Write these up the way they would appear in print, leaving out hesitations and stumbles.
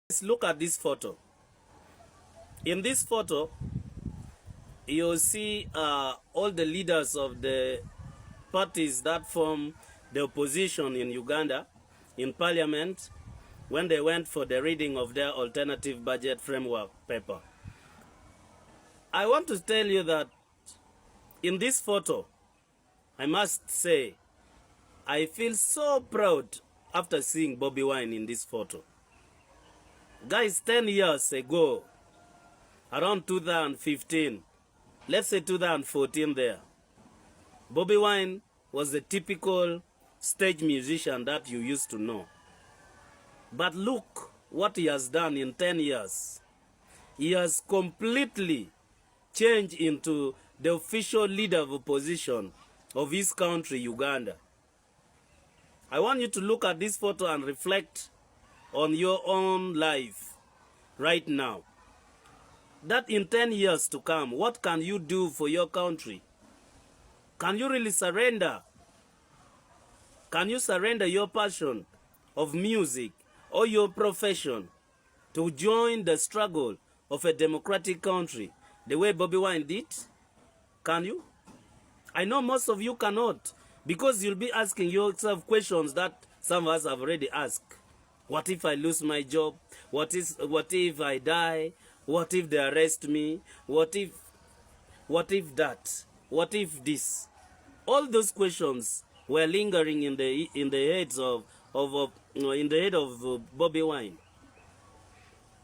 Let's look at this photo. In this photo, you'll see all the leaders of the parties that form the opposition in Uganda in parliament when they went for the reading of their alternative budget framework paper. I want to tell you that in this photo, I must say, I feel so proud after seeing Bobi Wine in this photo. Guys, 10 years ago, around 2015, let's say 2014 there, Bobi Wine was the typical stage musician that you used to know. But look what he has done in 10 years. He has completely changed into the official leader of opposition of his country, Uganda. I want you to look at this photo and reflect on your own life right now. That in 10 years to come, what can you do for your country? Can you really surrender? Can you surrender your passion of music or your profession to join the struggle of a democratic country the way Bobi Wine did? Can you? I know most of you cannot, because you'll be asking yourself questions that some of us have already asked. What if I lose my job? What if I die? What if they arrest me? What if that? What if this? All those questions were lingering in the head of Bobi Wine.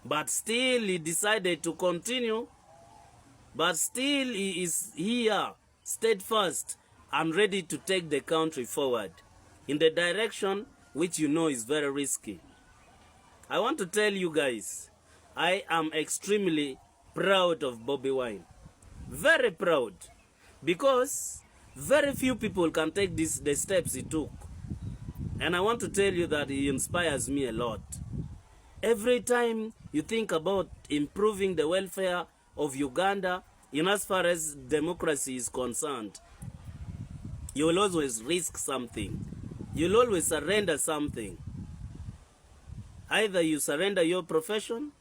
But still he decided to continue. But still he is here, steadfast and ready to take the country forward in the direction which you know is very risky. I want to tell you guys, I am extremely proud of Bobi Wine. Very proud. Because very few people can take the steps he took. And I want to tell you that he inspires me a lot. Every time you think about improving the welfare of Uganda, in as far as democracy is concerned, you will always risk something. You'll always surrender something. Either you surrender your profession,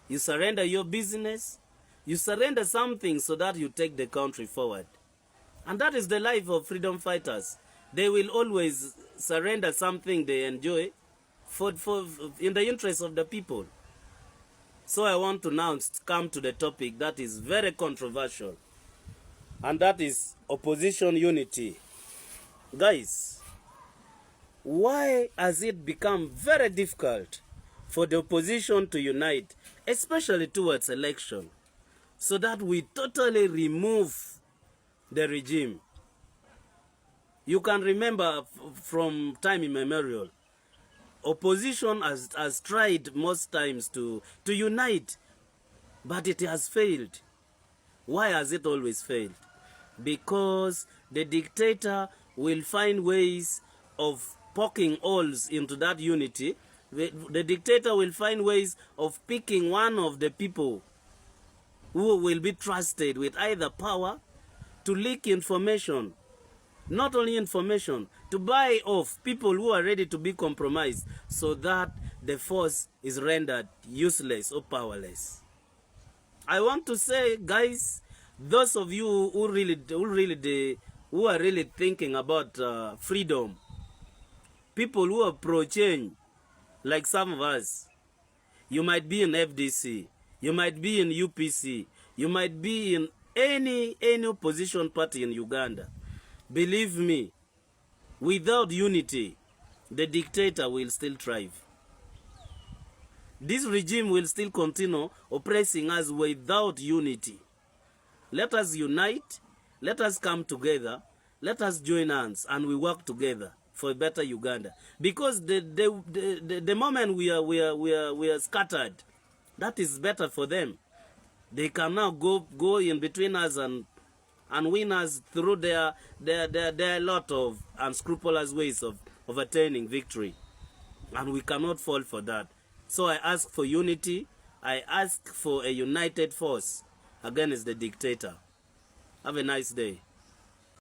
you surrender your business, you surrender something so that you take the country forward. And that is the life of freedom fighters. They will always surrender something they enjoy in the interest of the people. So I want to now come to the topic that is very controversial, and that is opposition unity. Guys, why has it become very difficult for the opposition to unite, especially towards election, so that we totally remove the regime? You can remember from time immemorial, opposition has tried most times to unite, but it has failed. Why has it always failed? Because the dictator will find ways of poking holes into that unity. The dictator will find ways of picking one of the people who will be trusted with either power to leak information, not only information, to buy off people who are ready to be compromised, so that the force is rendered useless or powerless. I want to say, guys, those of you who are really thinking about freedom, people who are pro-change, like some of us, you might be in FDC, you might be in UPC, you might be in any opposition party in Uganda. Believe me, without unity, the dictator will still thrive. This regime will still continue oppressing us without unity. Let us unite, let us come together, let us join hands, and we work together for a better Uganda. Because the moment we are scattered, that is better for them. They can now go in between us and win us through their lot of unscrupulous ways of attaining victory. And we cannot fall for that. So I ask for unity. I ask for a united force against the dictator. Have a nice day.